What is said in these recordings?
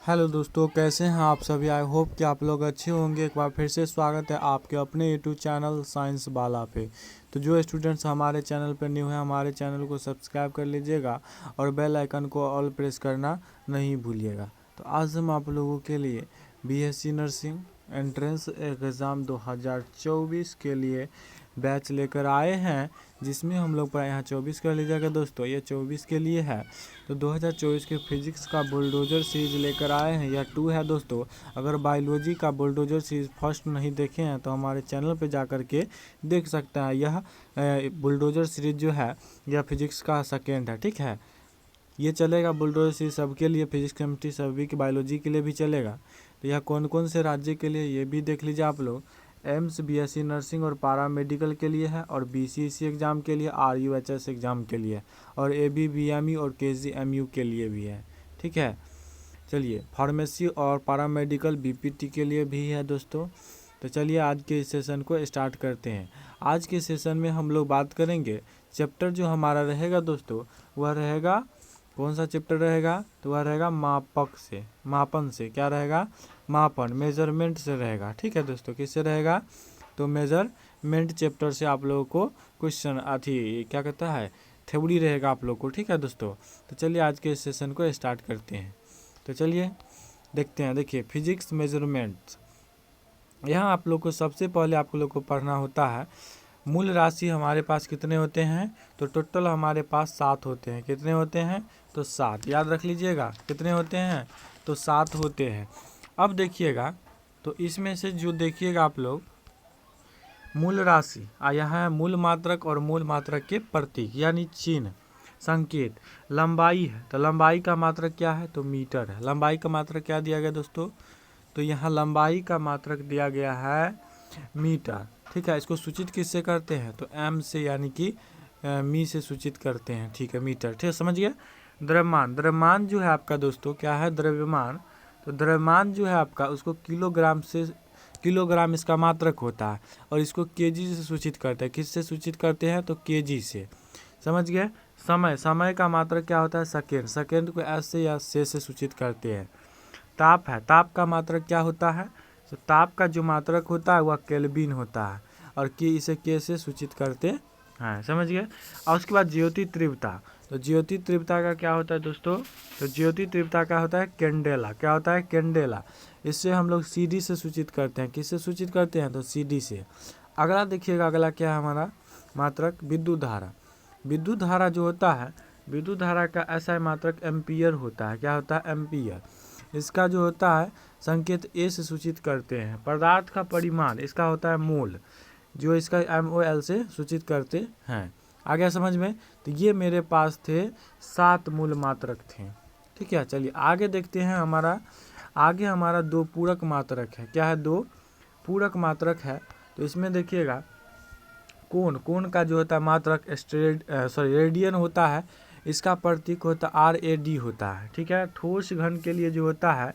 Hello दोस्तों, कैसे हैं आप सभी। आई होप कि आप लोग अच्छे होंगे। एक बार फिर से स्वागत है आपके अपने यूट्यूब चैनल साइंस बाला पे। तो जो स्टूडेंट्स हमारे चैनल पर न्यू हैं, हमारे चैनल को सब्सक्राइब कर लीजिएगा और बेल आइकन को ऑल प्रेस करना नहीं भूलिएगा। तो आज हम आप लोगों के लिए बीएससी नर्सिंग एंट्रेंस एग्ज़ाम 2024 के लिए बैच लेकर आए हैं, जिसमें हम लोग पर यहाँ 24 कर लीजिएगा दोस्तों, ये 24 के लिए है। तो 2024 के फिजिक्स का बुलडोजर सीरीज लेकर आए हैं, यह 2 है दोस्तों। अगर बायोलॉजी का बुलडोजर सीरीज फर्स्ट नहीं देखे हैं तो हमारे चैनल पे जा कर के देख सकते हैं। यह बुलडोजर सीरीज जो है यह फिजिक्स का सेकेंड है, ठीक है। ये चलेगा बुलडोजर सीरीज सबके लिए, फिजिक्स केमिस्ट्री सभी की, बायोलॉजी के लिए भी चलेगा। तो यह कौन कौन से राज्य के लिए ये भी देख लीजिए आप लोग। एम्स बीएससी नर्सिंग और पारा मेडिकल के लिए है, और बीसीसी एग्ज़ाम के लिए, आरयूएचएस एग्ज़ाम के लिए, और एबीबीएमई और केजीएमयू के लिए भी है, ठीक है। चलिए, फार्मेसी और पारामेडिकल बीपीटी के लिए भी है दोस्तों। तो चलिए आज के इस सेशन को स्टार्ट करते हैं। आज के सेशन में हम लोग बात करेंगे, चैप्टर जो हमारा रहेगा दोस्तों वह रहेगा, कौन सा चैप्टर रहेगा, तो वह रहेगा मापक से, मापन से। क्या रहेगा? मापन, मेजरमेंट से रहेगा, ठीक है दोस्तों। किससे रहेगा? तो मेजरमेंट चैप्टर से आप लोगों को क्वेश्चन क्या कहता है, थ्योरी रहेगा आप लोग को, ठीक है दोस्तों। तो चलिए आज के इस सेशन को स्टार्ट करते हैं। तो चलिए देखते हैं। देखिए, फिजिक्स मेजरमेंट, यहाँ आप लोग को सबसे पहले आप लोग को पढ़ना होता है मूल राशि हमारे पास कितने होते हैं। तो टोटल हमारे पास 7 होते हैं। कितने होते हैं? तो 7, याद रख लीजिएगा। कितने होते हैं? तो 7 होते हैं। अब देखिएगा, तो इसमें से जो देखिएगा आप लोग, मूल राशि यहाँ है मूल मात्रक और मूल मात्रक के प्रतीक यानी चिन्ह, संकेत। लंबाई है, तो लंबाई का मात्रक क्या है? तो मीटर है। लंबाई का मात्रक क्या दिया गया दोस्तों? तो यहाँ लंबाई का मात्रक दिया गया है मीटर, ठीक है। इसको सूचित किससे करते हैं? तो एम से, यानी कि मी से सूचित करते हैं, ठीक है, मीटर, ठीक है, समझ गए। द्रव्यमान, द्रव्यमान जो है आपका दोस्तों क्या है? द्रव्यमान। तो द्रव्यमान जो है आपका, उसको किलोग्राम से, किलोग्राम इसका मात्रक होता है, और इसको केजी से सूचित करते हैं। किससे सूचित करते हैं? तो केजी से, समझ गए। समय, समय का मात्रक क्या होता है? सेकेंड। सेकेंड को एस से या से सूचित करते हैं। ताप है, ताप का मात्रक क्या होता है? तो ताप का जो मात्रक होता है वह केल्विन होता है, और कि इसे के से सूचित करते हैं, समझ गए। और उसके बाद ज्योति तीव्रता। तो ज्योति तीव्रता का क्या होता है दोस्तों? तो ज्योति तीव्रता का होता है कैंडेला। क्या होता है? कैंडेला। इससे हम लोग सीडी से सूचित करते हैं। किससे सूचित करते हैं? तो सीडी से। अगला देखिएगा, अगला क्या है हमारा मात्रक? विद्युत धारा। विद्युत धारा जो होता है, विद्युत धारा का ऐसा मात्रक एम्पियर होता है। क्या होता है? एम्पियर। इसका जो होता है संकेत ए से सूचित करते हैं। पदार्थ का परिमाण इसका होता है मोल, जो इसका MOL से सूचित करते हैं। आ गया समझ में? तो ये मेरे पास थे 7 मूल मात्रक थे, ठीक है। चलिए आगे देखते हैं। आगे हमारा 2 पूरक मात्रक है। क्या है? 2 पूरक मात्रक है। तो इसमें देखिएगा, कोण, कोण का जो होता है मात्रक रेडियन होता है। इसका प्रतीक होता है RAD होता है, ठीक है। ठोस घन के लिए जो होता है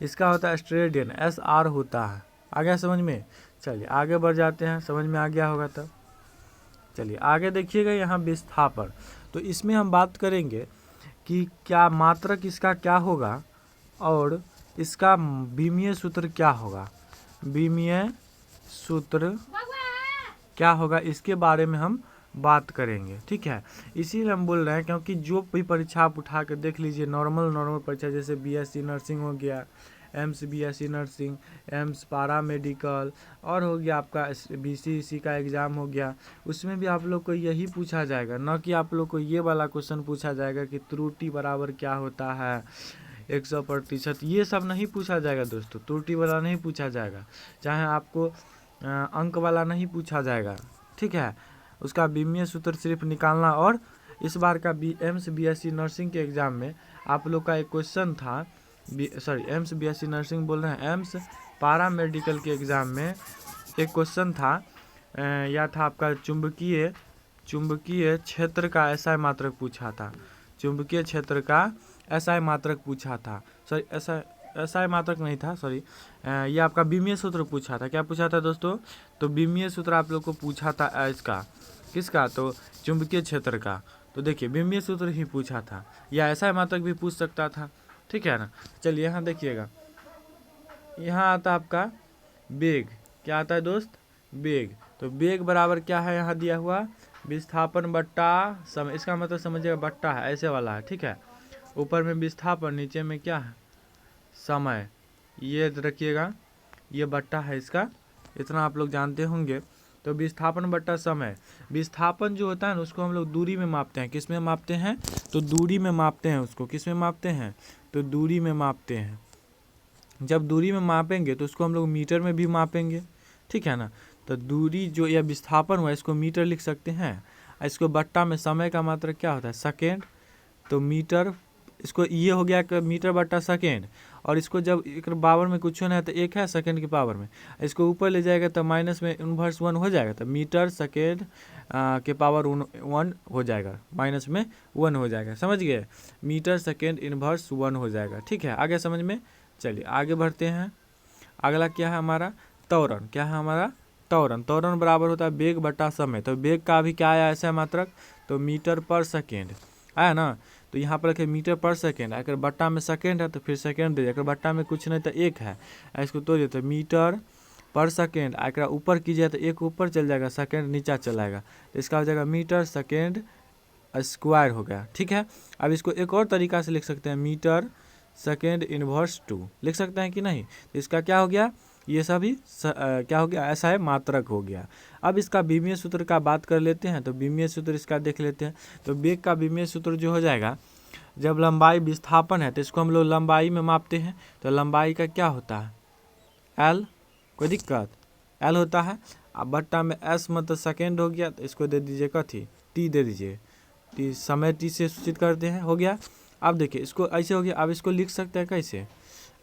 इसका होता है स्ट्रेडियन, SR होता है। आ गया समझ में? चलिए आगे बढ़ जाते हैं, समझ में आ गया होगा तब। चलिए आगे देखिएगा, यहाँ विस्थापन। तो इसमें हम बात करेंगे कि क्या मात्रक इसका क्या होगा, और इसका विमीय सूत्र क्या होगा। विमीय सूत्र क्या होगा, इसके बारे में हम बात करेंगे, ठीक है। इसीलिए हम बोल रहे हैं, क्योंकि जो भी परीक्षा आप उठा कर देख लीजिए, नॉर्मल परीक्षा, जैसे बीएससी नर्सिंग हो गया, एम्स बीएससी नर्सिंग, एम्स पारा मेडिकल, और हो गया आपका बीसीसी का एग्ज़ाम हो गया, उसमें भी आप लोग को यही पूछा जाएगा। न कि आप लोग को ये वाला क्वेश्चन पूछा जाएगा कि त्रुटि बराबर क्या होता है 100%, ये सब नहीं पूछा जाएगा दोस्तों। त्रुटि वाला नहीं पूछा जाएगा, चाहे आपको अंक वाला नहीं पूछा जाएगा, ठीक है। उसका विमीय सूत्र सिर्फ निकालना। और इस बार का एम्स बीएससी नर्सिंग के एग्ज़ाम में आप लोग का एक क्वेश्चन था, एम्स बीएससी नर्सिंग बोल रहे हैं, एम्स पारा मेडिकल के एग्ज़ाम में एक क्वेश्चन था, यह था आपका चुंबकीय क्षेत्र का SI मात्रक पूछा था। चुंबकीय क्षेत्र का SI मात्रक पूछा था, सॉरी SI मात्रक नहीं था, सॉरी, ये आपका विमीय सूत्र पूछा था। क्या पूछा था दोस्तों? तो विमीय सूत्र आप लोग को पूछा था इसका, किसका? तो चुंबकीय क्षेत्र का। तो देखिए विमीय सूत्र ही पूछा था, या SI मात्रक भी पूछ सकता था। ठीक है ना। चलिए यहाँ देखिएगा, यहाँ आता है आपका वेग। क्या आता है दोस्त? वेग। तो वेग बराबर क्या है यहाँ दिया हुआ? विस्थापन बट्टा समय। इसका मतलब समझिएगा बट्टा है, ऐसे वाला है, ठीक है। ऊपर में विस्थापन, नीचे में क्या है? समय। ये रखिएगा, ये बट्टा है इसका, इतना आप लोग जानते होंगे। तो विस्थापन बट्टा समय। विस्थापन जो होता है ना उसको हम लोग दूरी में मापते हैं। किस में मापते हैं? तो दूरी में मापते हैं उसको। किस में मापते हैं? तो दूरी में मापते हैं। जब दूरी में मापेंगे तो उसको हम लोग मीटर में भी मापेंगे, ठीक है ना। तो दूरी जो या विस्थापन हुआ इसको मीटर लिख सकते हैं। इसको बट्टा में समय का मात्रक क्या होता है? सेकेंड। तो मीटर, इसको ये हो गया कि मीटर बट्टा सेकेंड। और इसको जब एक पावर में कुछ ना है तो एक है सेकेंड की पावर में, इसको ऊपर ले जाएगा तो माइनस में इन्वर्स 1 हो जाएगा। तो मीटर सेकेंड के पावर 1 हो जाएगा, माइनस में 1 हो जाएगा। समझ गए? मीटर सेकेंड इन्वर्स 1 हो जाएगा, ठीक है। आगे समझ में? चलिए आगे बढ़ते हैं। अगला क्या है हमारा? त्वरण। क्या है हमारा? त्वरण। त्वरण बराबर होता है वेग बटा समय। तो वेग का भी क्या आया ऐसा मात्रक? तो मीटर पर सेकेंड आया ना। तो यहाँ पर रखे मीटर पर सेकेंड, अगर बट्टा में सेकेंड है तो फिर सेकेंड दे, अगर बट्टा में कुछ नहीं तो एक है, इसको तोड़ देते मीटर पर सेकेंड। अगर ऊपर कीजिए तो एक ऊपर चल जाएगा, सेकेंड नीचा चलाएगा, तो इसका हो जाएगा मीटर सेकेंड स्क्वायर हो गया, ठीक है। अब इसको एक और तरीका से लिख सकते हैं, मीटर सेकेंड इन्वर्स 2 लिख सकते हैं कि नहीं। तो इसका क्या हो गया? ये सभी क्या हो गया? ऐसा है मात्रक हो गया। अब इसका विमीय सूत्र का बात कर लेते हैं। तो विमीय सूत्र इसका देख लेते हैं। तो वेग का विमीय सूत्र जो हो जाएगा, जब लंबाई विस्थापन है तो इसको हम लोग लंबाई में मापते हैं। तो लंबाई का क्या होता है? एल। कोई दिक्कत? एल होता है। अब बट्टा में एस मतलब सेकेंड हो गया, तो इसको दे दीजिए कथी? टी दे दीजिए। टी समय टी से सूचित करते हैं, हो गया। अब देखिए इसको ऐसे हो गया। अब इसको लिख सकते हैं कैसे?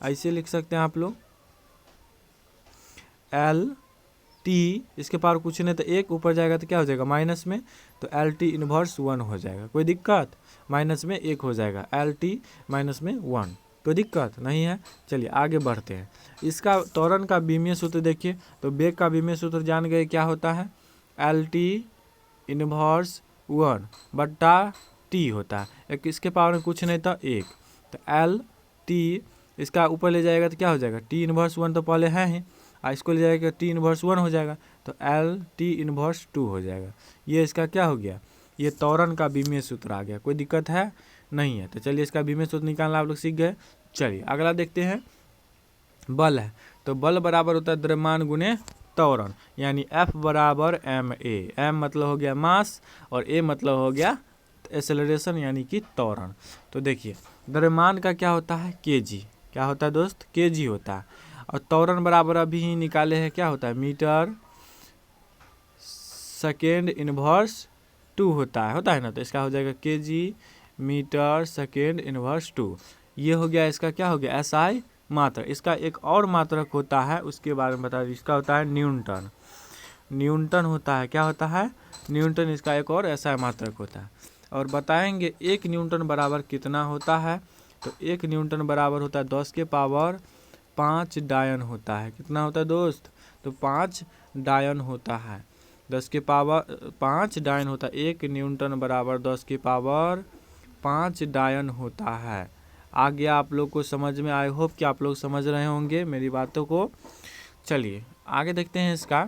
ऐसे लिख सकते हैं आप लोग, एल टी, इसके पावर कुछ नहीं तो एक, ऊपर जाएगा तो क्या हो जाएगा? माइनस में। तो एल टी इन्वर्स 1 हो जाएगा। कोई दिक्कत? माइनस में 1 हो जाएगा, एल टी माइनस में 1। कोई दिक्कत नहीं है। चलिए आगे बढ़ते हैं। इसका त्वरण का विमीय सूत्र देखिए। तो वेग का विमीय सूत्र जान गए क्या होता है? एल टी इन्वर्स 1 बट्टा टी होता है। एक इसके पावर में कुछ नहीं था, एक। तो एल टी, इसका ऊपर ले जाएगा तो क्या हो जाएगा? टी इन्वर्स 1 तो पहले है ही, इसको ले जाएगा टी इन्वर्स 1 हो जाएगा, तो एल टी इन्वर्स 2 हो जाएगा। ये इसका क्या हो गया? ये त्वरण का विमीय सूत्र आ गया। कोई दिक्कत है? नहीं है। तो चलिए इसका विमीय सूत्र निकालना आप लोग सीख गए। चलिए अगला देखते हैं। बल है। तो बल बराबर होता है द्रव्यमान गुणे त्वरण, यानी F बराबर एम ए। एम मतलब हो गया मास और ए मतलब हो गया एक्सेलरेशन यानी कि त्वरण। तो देखिए द्रव्यमान का क्या होता है? kg। क्या होता है दोस्त? kg होता है। और त्वरण बराबर अभी ही निकाले हैं, क्या होता है? मीटर सेकेंड इन्वर्स 2 होता है ना। तो इसका हो जाएगा kg मीटर सेकेंड इन्वर्स 2। ये हो गया इसका, क्या हो गया? SI मात्रक। इसका एक और मात्रक होता है, उसके बारे में बता दीजिए। इसका होता है न्यूटन। न्यूटन होता है। क्या होता है? न्यूटन। इसका एक और SI मात्रक होता है। और बताएंगे 1 न्यूटन बराबर कितना होता है। तो 1 न्यूटन बराबर होता है 10 के पावर 5 डायन होता है। कितना होता है दोस्त? तो 5 डायन होता है। 10 के पावर 5 डायन होता है। 1 न्यूटन बराबर 10 के पावर 5 डायन होता है। आगे आप लोग को समझ में, आई होप कि आप लोग समझ रहे होंगे मेरी बातों को। चलिए आगे देखते हैं इसका।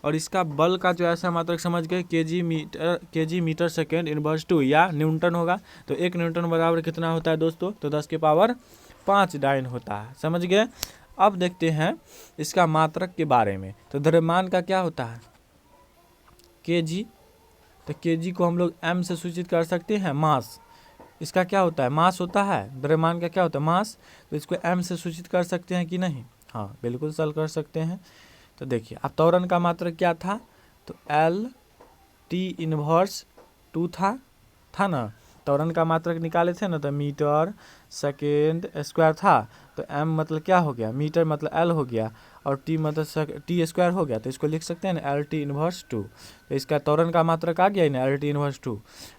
और इसका बल का जो ऐसा मात्रक समझ गए, kg मीटर सेकेंड इन्वर्स 2 या न्यूटन होगा। तो 1 न्यूटन बराबर कितना होता है दोस्तों? तो 10 के पावर 5 डायन होता है। समझ गए? अब देखते हैं इसका मात्रक के बारे में। तो द्रव्यमान का क्या होता है? kg। तो kg को हम लोग m से सूचित कर सकते हैं, मास। इसका क्या होता है? मास होता है। द्रव्यमान का क्या होता है? मास। तो इसको m से सूचित कर सकते हैं कि नहीं? हाँ बिल्कुल सर कर सकते हैं। तो देखिए अब त्वरण का मात्रक क्या था? तो एल टी इन्वर्स 2 था ना। त्वरण का मात्रक निकाले थे ना, तो मीटर सेकेंड स्क्वायर था। तो m मतलब क्या हो गया? मीटर मतलब l हो गया, और t मतलब टी स्क्वायर हो गया। तो इसको लिख सकते हैं ना एल टी इन्वर्स 2। तो इसका त्वरण का मात्रक आ गया ना एल टी इन्वर्स 2।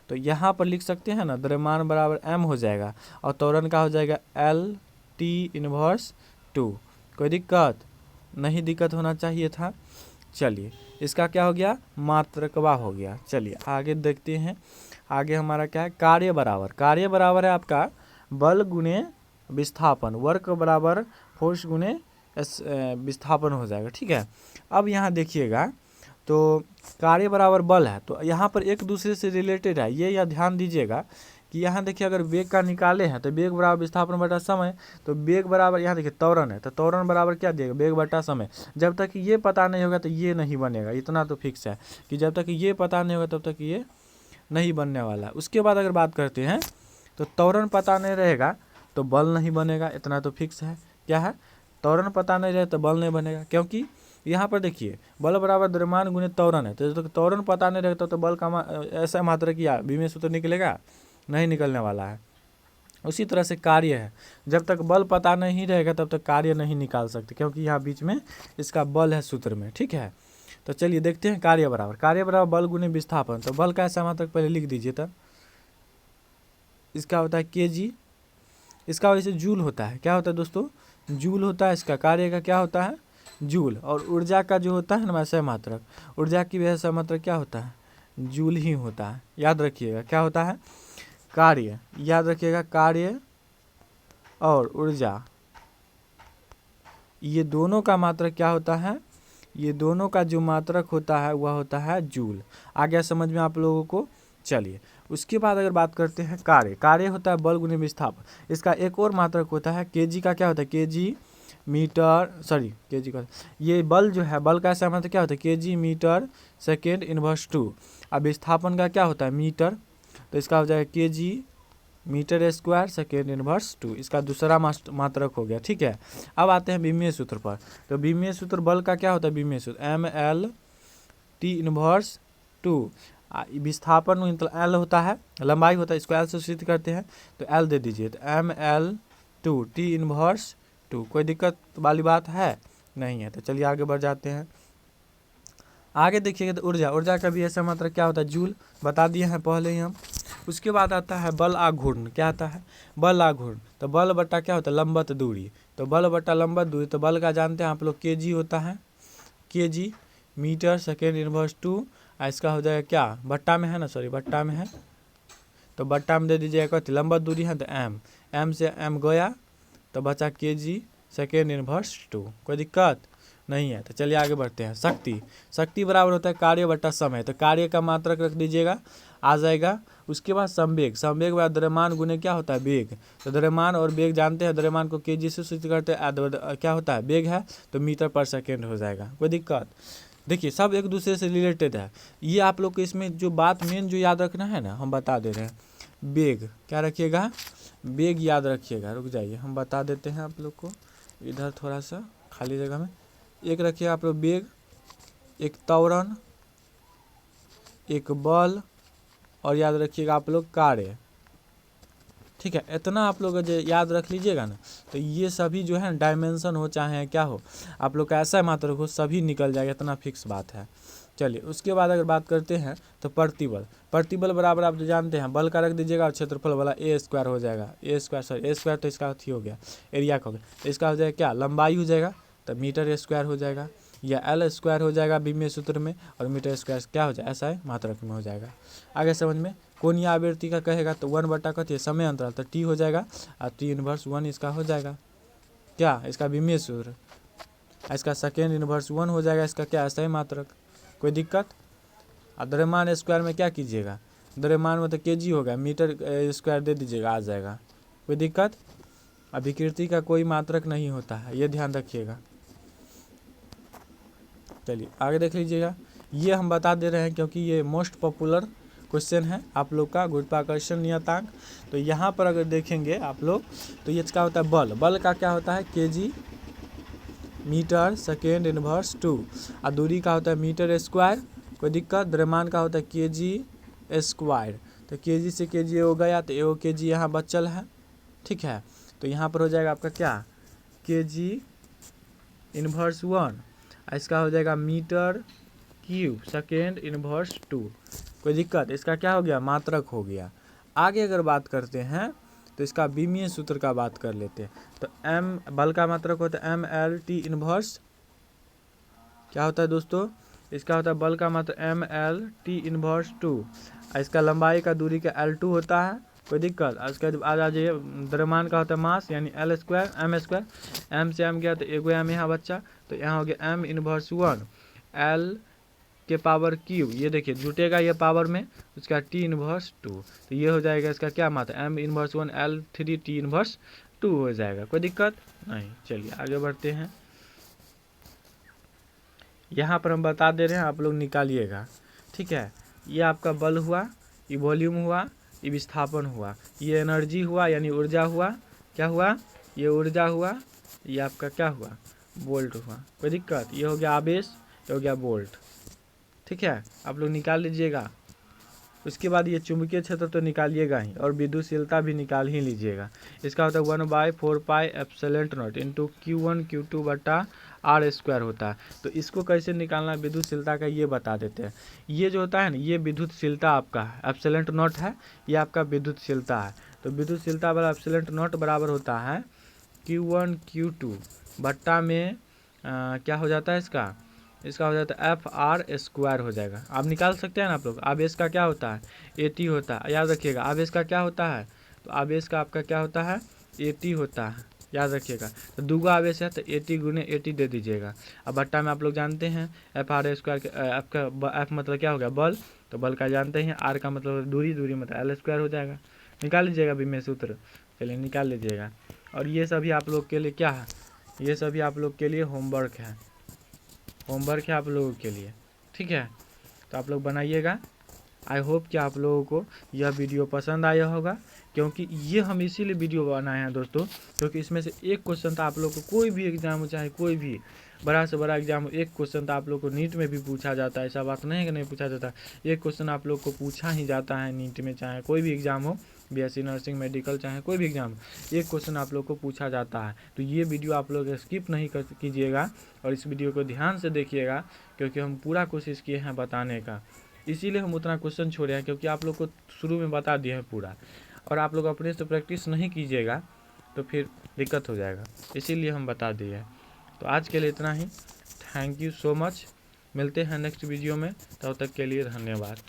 तो यहाँ पर लिख सकते हैं ना द्रव्यमान बराबर m हो जाएगा, और त्वरण का हो जाएगा एल टी इन्वर्स 2। कोई दिक्कत नहीं? दिक्कत होना चाहिए था। चलिए इसका क्या हो गया? मात्रकवा हो गया। चलिए आगे देखते हैं। आगे हमारा क्या है? कार्य बराबर। कार्य बराबर है आपका बल गुणे विस्थापन, वर्क बराबर फोर्स गुने विस्थापन हो जाएगा। ठीक है, अब यहाँ देखिएगा तो कार्य बराबर बल है, तो यहाँ पर एक दूसरे से रिलेटेड है, ये ध्यान दीजिएगा कि यहाँ देखिए अगर वेग का निकाले हैं तो वेग बराबर विस्थापन बटा समय, तो वेग बराबर यहाँ देखिए त्वरण है, तो त्वरण बराबर क्या देगा, वेग बटा समय। जब तक ये पता नहीं होगा तो ये नहीं बनेगा, इतना तो फिक्स है कि जब तक ये पता नहीं होगा तब तक ये नहीं बनने वाला। उसके बाद अगर बात करते हैं तो त्वरण पता नहीं रहेगा तो बल नहीं बनेगा, इतना तो फिक्स है। क्या है, त्वरण पता नहीं रहे तो बल नहीं बनेगा, क्योंकि यहाँ पर देखिए बल बराबर द्रव्यमान गुने त्वरण है, तो जब तक त्वरण पता नहीं रहेगा तो बल का ऐसा मात्रा किया विमेय सूत्र निकलेगा, नहीं निकलने वाला है। उसी तरह से कार्य है, जब तक बल पता नहीं रहेगा तब तक कार्य नहीं निकाल सकते, क्योंकि यहाँ बीच में इसका बल है सूत्र में। ठीक है, तो चलिए देखते हैं कार्य बराबर बल गुने विस्थापन। तो बल का ऐसा मात्रक पहले लिख दीजिए, तब इसका होता है kg, इसका वजह से जूल होता है। क्या होता है दोस्तों, जूल होता है। इसका कार्य का क्या होता है, जूल। और ऊर्जा का जो होता है ना वैसे मात्रक, ऊर्जा की वजह मात्रक क्या होता है, जूल ही होता है। याद रखिएगा क्या होता है, कार्य, याद रखिएगा कार्य और ऊर्जा, ये दोनों का मात्रक क्या होता है, ये दोनों का जो मात्रक होता है वह होता है जूल। आ गया समझ में आप लोगों को। चलिए उसके बाद अगर बात करते हैं कार्य होता है बल गुने विस्थापन। इसका एक और मात्रक होता है केजी का, क्या होता है केजी मीटर, सॉरी केजी का, ये बल जो है बल का ऐसा मात्रक क्या होता है केजी मीटर सेकेंड इनवर्स 2। अब विस्थापन का क्या होता है मीटर, तो इसका हो जाएगा KG metre square second inverse 2, इसका दूसरा मात्रक हो गया। ठीक है, अब आते हैं विमीय सूत्र पर। तो विमीय सूत्र बल का क्या होता है, विमीय सूत्र ml t इनवर्स 2, विस्थापन एल होता है, लंबाई होता है, इसको एल से सिद्ध करते हैं तो एल दे दीजिए, तो ml2 t इनवर्स 2। कोई दिक्कत वाली बात है नहीं है, तो चलिए आगे बढ़ जाते हैं। आगे देखिएगा तो ऊर्जा का भी ऐसा मात्रक क्या होता है, जूल, बता दिए हैं पहले ही हम। उसके बाद आता है बल आघूर्ण। क्या आता है, बल आघूर्ण, तो बल बट्टा क्या होता है लंबवत दूरी, तो बल बट्टा लंबवत दूरी, तो बल का जानते हैं आप लोग केजी होता है, केजी मीटर सेकेंड इनवर्स 2। इसका हो जाएगा क्या, बट्टा में है ना, सॉरी बट्टा में है, तो बट्टा में दे दीजिएगा कथी, लंबवत दूरी है तो एम से एम गया तो बचा केजी सेकेंड इनवर्स 2। कोई दिक्कत नहीं है, तो चलिए आगे बढ़ते हैं। शक्ति बराबर होता है कार्य बट्टा समय, तो कार्य का मात्रक रख दीजिएगा, आ जाएगा। उसके बाद संवेग बाद द्रव्यमान गुने क्या होता है वेग, तो द्रव्यमान और वेग जानते हैं, द्रव्यमान को केजी से सूचित करते हैं, क्या होता है वेग है तो मीटर पर सेकेंड हो जाएगा। कोई दिक्कत, देखिए सब एक दूसरे से रिलेटेड है। ये आप लोग को इसमें जो बात मेन जो याद रखना है ना, हम बता दे रहे हैं। वेग क्या रखिएगा, वेग याद रखिएगा, रुक जाइए हम बता देते हैं आप लोग को, इधर थोड़ा सा खाली जगह में। एक रखिए आप लोग वेग, एक त्वरण, एक बल, और याद रखिएगा आप लोग कार्य। ठीक है, इतना आप लोग जो याद रख लीजिएगा ना, तो ये सभी जो है डायमेंशन हो चाहे क्या हो, आप लोग का ऐसा मात्रक हो, सभी निकल जाएगा, इतना फिक्स बात है। चलिए उसके बाद अगर बात करते हैं तो प्रतिबल बराबर आप जो जानते हैं बल का रख दीजिएगा और क्षेत्रफल वाला ए स्क्वायर हो जाएगा, ए स्क्वायर तो इसका अथी हो गया, एरिया का हो गया, तो इसका हो जाएगा क्या, लंबाई हो जाएगा तो मीटर स्क्वायर हो जाएगा, या एल स्क्वायर हो जाएगा विमीय सूत्र में, और मीटर स्क्वायर क्या हो जाएगा ऐसा है मात्रक में हो जाएगा। आगे समझ में, कोणीय आवृत्ति का कहेगा तो 1 बटा कथी है समय अंतराल, तो टी हो जाएगा, और टी इनवर्स 1 इसका हो जाएगा क्या, इसका विमीय सूत्र, इसका सेकेंड इनवर्स 1 हो जाएगा, इसका क्या ऐसा ही मात्रक। कोई दिक्कत, और द्रव्यमान स्क्वायर में क्या कीजिएगा, द्रव्यमान में तो केजी होगा, मीटर स्क्वायर दे दीजिएगा, आ जाएगा। कोई दिक्कत, अभिकृति का कोई मात्रक नहीं होता है, ये ध्यान रखिएगा। चलिए आगे देख लीजिएगा, ये हम बता दे रहे हैं क्योंकि ये मोस्ट पॉपुलर क्वेश्चन है आप लोग का, गुरुत्वाकर्षण नियतांक। तो यहाँ पर अगर देखेंगे आप लोग तो ये इसका होता है बल का क्या होता है केजी मीटर सेकेंड इनवर्स 2, और दूरी का होता है मीटर स्क्वायर। कोई दिक्कत, द्रव्यमान का होता है केजी स्क्वायर, तो केजी से केजी हो गया तो एगो केजी यहाँ बचल है। ठीक है, तो यहाँ पर हो जाएगा आपका क्या, केजी इनवर्स 1, इसका हो जाएगा मीटर क्यूब सेकेंड इनवर्स 2। कोई दिक्कत, इसका क्या हो गया मात्रक हो गया। आगे अगर बात करते हैं तो इसका विमीय सूत्र का बात कर लेते हैं। तो एम बल का मात्रक होता है ml/t इनवर्स, क्या होता है दोस्तों, इसका होता है बल का मात्रक ml/t इनवर्स 2, इसका लंबाई का दूरी का L2 होता है, कोई दिक्कत। उसके बाद आ जाइए, द्रव्यमान का होता है मास यानी L square M square, M से M गया तो एगो M यहाँ बच्चा, तो यहाँ हो गया M इनवर्स 1 L के पावर क्यूब, ये देखिए जुटेगा ये पावर में, उसका T इनवर्स 2, तो ये हो जाएगा इसका क्या मात्रा M inverse 1 L 3 T inverse 2 हो जाएगा। कोई दिक्कत नहीं। चलिए आगे बढ़ते हैं। यहाँ पर हम बता दे रहे हैं, आप लोग निकालिएगा, ठीक है। ये आपका बल हुआ, ये वॉल्यूम हुआ, ये विस्थापन हुआ, ये एनर्जी हुआ यानी ऊर्जा हुआ, क्या हुआ, ये ऊर्जा हुआ, ये आपका क्या हुआ, वोल्ट हुआ। कोई दिक्कत। ये हो गया आवेश, ये हो गया वोल्ट, ठीक है। आप लोग निकाल लीजिएगा। उसके बाद ये चुंबकीय क्षेत्र तो निकालिएगा ही, और विद्युतशीलता भी निकाल ही लीजिएगा। इसका होता है 1/4 pi epsilon not into Q1 Q2 बटा R स्क्वायर होता है। तो इसको कैसे निकालना है विद्युतशीलता का, ये बता देते हैं। ये जो होता है ना, ये विद्युतशीलता आपका एप्सिलॉन नॉट है, ये आपका विद्युतशीलता है। तो विद्युतशीलता वाला एप्सिलॉन नॉट बराबर होता है Q1 Q2 बट्टा में क्या हो जाता है इसका हो जाता है FR स्क्वायर हो जाएगा। आप निकाल सकते हैं ना आप लोग। आवेश का क्या होता है AT होता है, याद रखिएगा। आवेश का क्या होता है, तो आवेश का आपका क्या होता है AT होता है, याद रखिएगा। तो दूगो आवेश है तो AT गुने AT दे दीजिएगा। अब भट्टा में आप लोग जानते हैं FR स्क्वायर, F का F मतलब क्या हो गया बल, तो बल का जानते हैं। R का मतलब दूरी, दूरी मतलब L स्क्वायर हो जाएगा। निकाल लीजिएगा अभी में सूत्र, चलिए निकाल लीजिएगा। और ये सभी आप लोग के लिए क्या है, ये सभी आप लोग के लिए होमवर्क है, होमवर्क है आप लोगों के लिए, ठीक है। तो आप लोग बनाइएगा। आई होप कि आप लोगों को यह वीडियो पसंद आया होगा, क्योंकि ये हम इसीलिए वीडियो बनाए हैं दोस्तों, क्योंकि इसमें से एक क्वेश्चन था आप लोग को, कोई भी एग्जाम हो चाहे कोई भी बड़ा से बड़ा एग्जाम हो, एक क्वेश्चन था आप लोग को नीट में भी पूछा जाता है। ऐसा बात नहीं है कि नहीं पूछा जाता, एक क्वेश्चन आप लोग को पूछा ही जाता है नीट में, चाहे कोई भी एग्जाम हो, BSc नर्सिंग मेडिकल चाहे कोई भी एग्जाम हो, एक क्वेश्चन आप लोग को पूछा जाता है। तो ये वीडियो आप लोग स्किप नहीं कीजिएगा, और इस वीडियो को ध्यान से देखिएगा, क्योंकि हम पूरा कोशिश किए हैं बताने का। इसीलिए हम उतना क्वेश्चन छोड़े हैं, क्योंकि आप लोग को शुरू में बता दिए हैं पूरा, और आप लोग अपने से प्रैक्टिस नहीं कीजिएगा तो फिर दिक्कत हो जाएगा, इसीलिए हम बता दिए। तो आज के लिए इतना ही। Thank you so much. मिलते हैं नेक्स्ट वीडियो में, तब तक के लिए धन्यवाद।